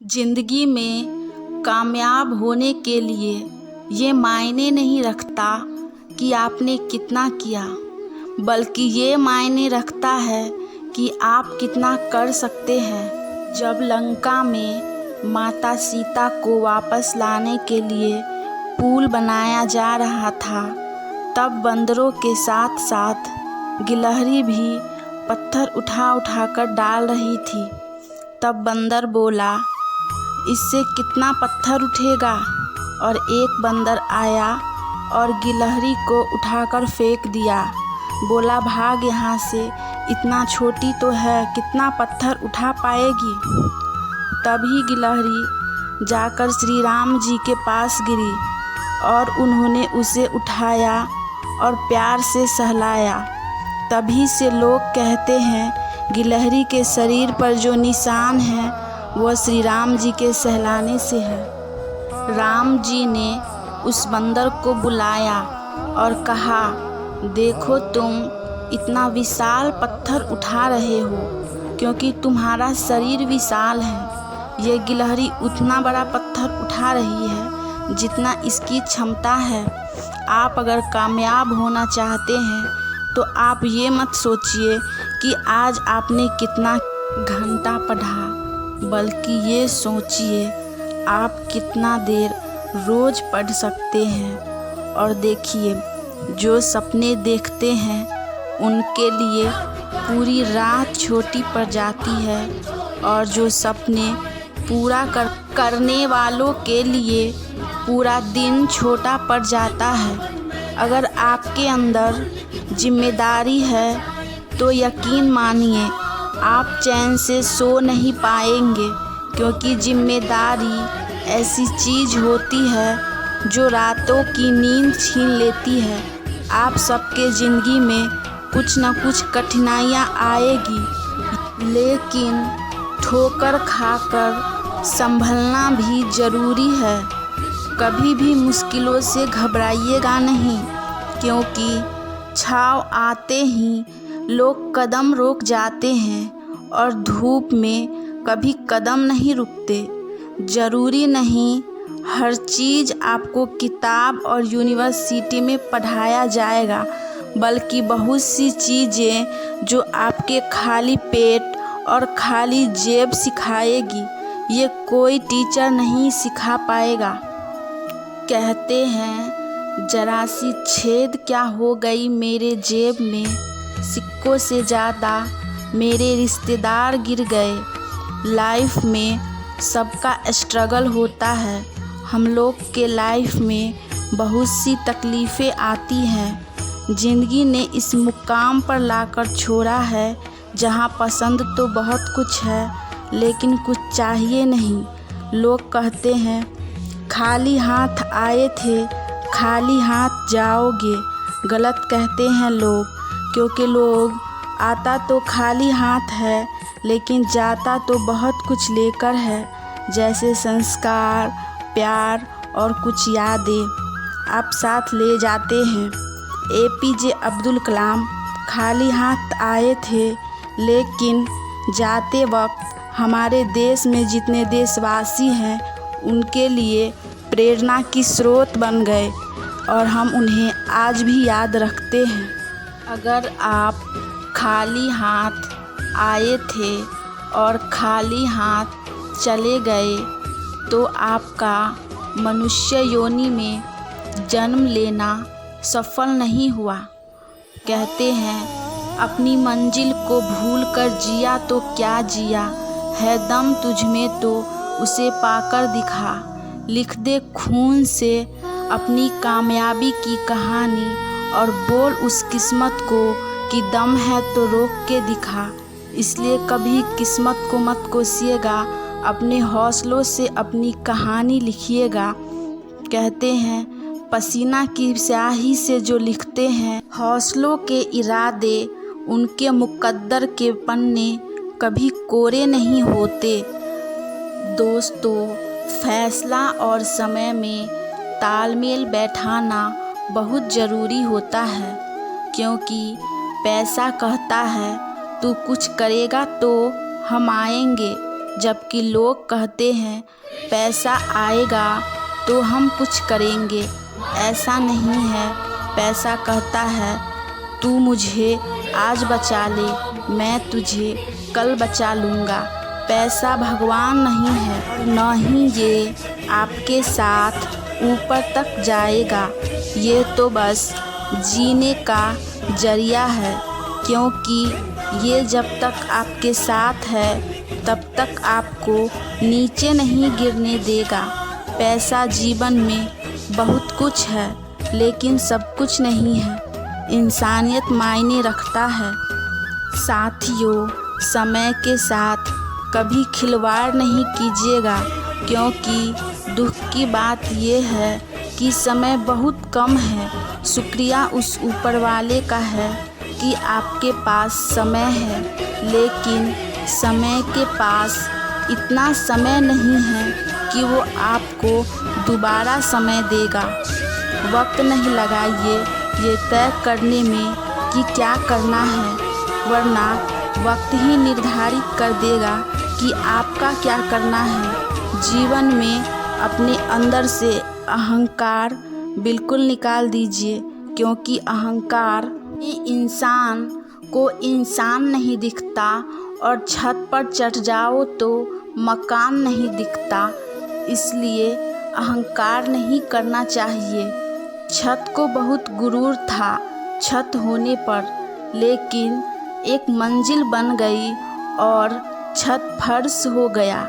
जिंदगी में कामयाब होने के लिए ये मायने नहीं रखता कि आपने कितना किया, बल्कि ये मायने रखता है कि आप कितना कर सकते हैं। जब लंका में माता सीता को वापस लाने के लिए पुल बनाया जा रहा था, तब बंदरों के साथ साथ गिलहरी भी पत्थर उठा उठा कर डाल रही थी। तब बंदर बोला, इससे कितना पत्थर उठेगा। और एक बंदर आया और गिलहरी को उठाकर फेंक दिया। बोला, भाग यहाँ से, इतना छोटी तो है, कितना पत्थर उठा पाएगी। तभी गिलहरी जाकर श्री राम जी के पास गिरी और उन्होंने उसे उठाया और प्यार से सहलाया। तभी से लोग कहते हैं, गिलहरी के शरीर पर जो निशान है वह श्री राम जी के सहलाने से है। राम जी ने उस बंदर को बुलाया और कहा, देखो तुम इतना विशाल पत्थर उठा रहे हो क्योंकि तुम्हारा शरीर विशाल है। ये गिलहरी उतना बड़ा पत्थर उठा रही है जितना इसकी क्षमता है। आप अगर कामयाब होना चाहते हैं तो आप ये मत सोचिए कि आज आपने कितना घंटा पढ़ा, बल्कि ये सोचिए आप कितना देर रोज़ पढ़ सकते हैं। और देखिए, जो सपने देखते हैं उनके लिए पूरी रात छोटी पड़ जाती है और जो सपने पूरा करने वालों के लिए पूरा दिन छोटा पड़ जाता है। अगर आपके अंदर जिम्मेदारी है तो यकीन मानिए आप चैन से सो नहीं पाएंगे, क्योंकि जिम्मेदारी ऐसी चीज़ होती है जो रातों की नींद छीन लेती है। आप सबके ज़िंदगी में कुछ न कुछ कठिनाइयाँ आएगी, लेकिन ठोकर खाकर संभलना भी ज़रूरी है। कभी भी मुश्किलों से घबराइएगा नहीं, क्योंकि छाव आते ही लोग कदम रोक जाते हैं और धूप में कभी कदम नहीं रुकते। ज़रूरी नहीं हर चीज़ आपको किताब और यूनिवर्सिटी में पढ़ाया जाएगा, बल्कि बहुत सी चीज़ें जो आपके खाली पेट और खाली जेब सिखाएगी, ये कोई टीचर नहीं सिखा पाएगा। कहते हैं, जरा सी छेद क्या हो गई मेरे जेब में, सिक्कों से ज़्यादा मेरे रिश्तेदार गिर गए। लाइफ में सबका स्ट्रगल होता है। हम लोग के लाइफ में बहुत सी तकलीफ़ें आती हैं। ज़िंदगी ने इस मुकाम पर लाकर छोड़ा है जहाँ पसंद तो बहुत कुछ है, लेकिन कुछ चाहिए नहीं। लोग कहते हैं, खाली हाथ आए थे, खाली हाथ जाओगे। गलत कहते हैं लोग, क्योंकि लोग आता तो खाली हाथ है लेकिन जाता तो बहुत कुछ लेकर है, जैसे संस्कार, प्यार और कुछ यादें आप साथ ले जाते हैं। APJ अब्दुल कलाम खाली हाथ आए थे, लेकिन जाते वक्त हमारे देश में जितने देशवासी हैं उनके लिए प्रेरणा की स्रोत बन गए और हम उन्हें आज भी याद रखते हैं। अगर आप खाली हाथ आए थे और खाली हाथ चले गए तो आपका मनुष्य योनि में जन्म लेना सफल नहीं हुआ। कहते हैं, अपनी मंजिल को भूलकर जिया तो क्या जिया, है दम तुझ में तो उसे पाकर दिखा। लिख दे खून से अपनी कामयाबी की कहानी और बोल उस किस्मत को कि दम है तो रोक के दिखा। इसलिए कभी किस्मत को मत कोसिएगा, अपने हौसलों से अपनी कहानी लिखिएगा। कहते हैं, पसीना की स्याही से जो लिखते हैं हौसलों के इरादे, उनके मुकद्दर के पन्ने कभी कोरे नहीं होते। दोस्तों, फैसला और समय में तालमेल बैठाना बहुत ज़रूरी होता है, क्योंकि पैसा कहता है तू कुछ करेगा तो हम आएंगे, जबकि लोग कहते हैं पैसा आएगा तो हम कुछ करेंगे। ऐसा नहीं है। पैसा कहता है तू मुझे आज बचा ले, मैं तुझे कल बचा लूँगा। पैसा भगवान नहीं है और न ही ये आपके साथ ऊपर तक जाएगा। ये तो बस जीने का जरिया है, क्योंकि ये जब तक आपके साथ है तब तक आपको नीचे नहीं गिरने देगा। पैसा जीवन में बहुत कुछ है, लेकिन सब कुछ नहीं है। इंसानियत मायने रखता है। साथियों, समय के साथ कभी खिलवाड़ नहीं कीजिएगा, क्योंकि दुख की बात ये है कि समय बहुत कम है। शुक्रिया उस ऊपर वाले का है कि आपके पास समय है, लेकिन समय के पास इतना समय नहीं है कि वो आपको दोबारा समय देगा। वक्त नहीं लगाइए ये तय करने में कि क्या करना है, वरना वक्त ही निर्धारित कर देगा कि आपका क्या करना है। जीवन में अपने अंदर से अहंकार बिल्कुल निकाल दीजिए, क्योंकि अहंकार में इंसान को इंसान नहीं दिखता और छत पर चढ़ जाओ तो मकान नहीं दिखता। इसलिए अहंकार नहीं करना चाहिए। छत को बहुत गुरूर था छत होने पर, लेकिन एक मंजिल बन गई और छत फर्श हो गया।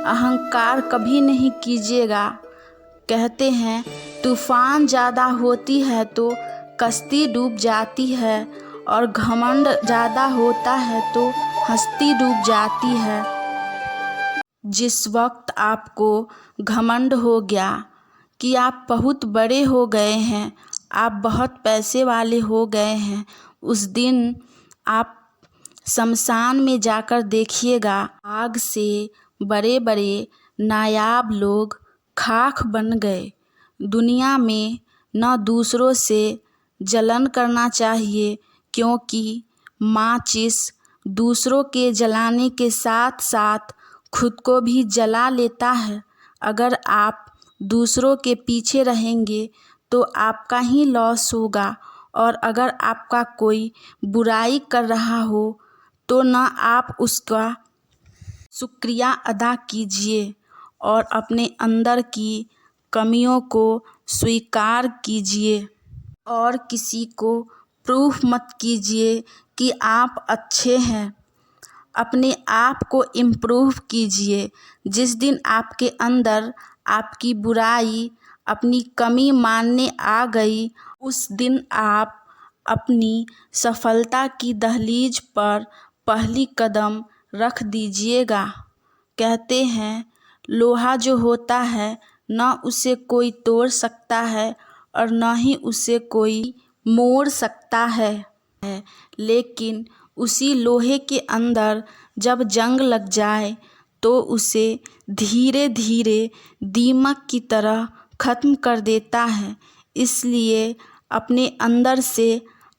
अहंकार कभी नहीं कीजिएगा। कहते हैं तूफान ज़्यादा होती है तो कश्ती डूब जाती है, और घमंड ज़्यादा होता है तो हस्ती डूब जाती है। जिस वक्त आपको घमंड हो गया कि आप बहुत बड़े हो गए हैं, आप बहुत पैसे वाले हो गए हैं, उस दिन आप शमशान में जाकर देखिएगा, आग से बड़े बड़े नायाब लोग खाक बन गए। दुनिया में न दूसरों से जलन करना चाहिए, क्योंकि माचिस दूसरों के जलाने के साथ साथ खुद को भी जला लेता है। अगर आप दूसरों के पीछे रहेंगे तो आपका ही लॉस होगा, और अगर आपका कोई बुराई कर रहा हो तो न आप उसका शुक्रिया अदा कीजिए और अपने अंदर की कमियों को स्वीकार कीजिए, और किसी को प्रूफ मत कीजिए कि आप अच्छे हैं। अपने आप को इम्प्रूव कीजिए। जिस दिन आपके अंदर आपकी बुराई अपनी कमी मानने आ गई, उस दिन आप अपनी सफलता की दहलीज पर पहली कदम रख दीजिएगा। कहते हैं लोहा जो होता है न उसे कोई तोड़ सकता है और न ही उसे कोई मोड़ सकता है, लेकिन उसी लोहे के अंदर जब जंग लग जाए तो उसे धीरे धीरे दीमक की तरह ख़त्म कर देता है। इसलिए अपने अंदर से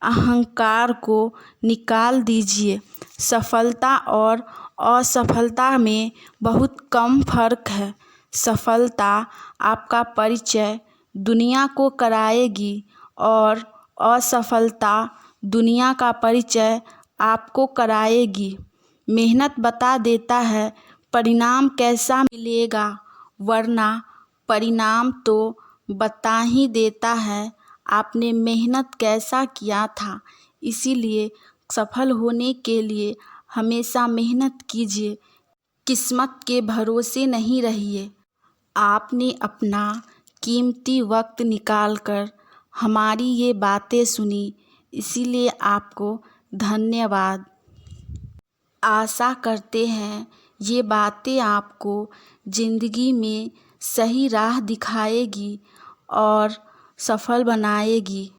अहंकार को निकाल दीजिए। सफलता और असफलता में बहुत कम फर्क है। सफलता आपका परिचय दुनिया को कराएगी और असफलता दुनिया का परिचय आपको कराएगी। मेहनत बता देता है परिणाम कैसा मिलेगा, वरना परिणाम तो बता ही देता है आपने मेहनत कैसा किया था। इसीलिए सफल होने के लिए हमेशा मेहनत कीजिए, किस्मत के भरोसे नहीं रहिए। आपने अपना कीमती वक्त निकालकर हमारी ये बातें सुनी, इसीलिए आपको धन्यवाद। आशा करते हैं ये बातें आपको ज़िंदगी में सही राह दिखाएगी और सफल बनाएगी।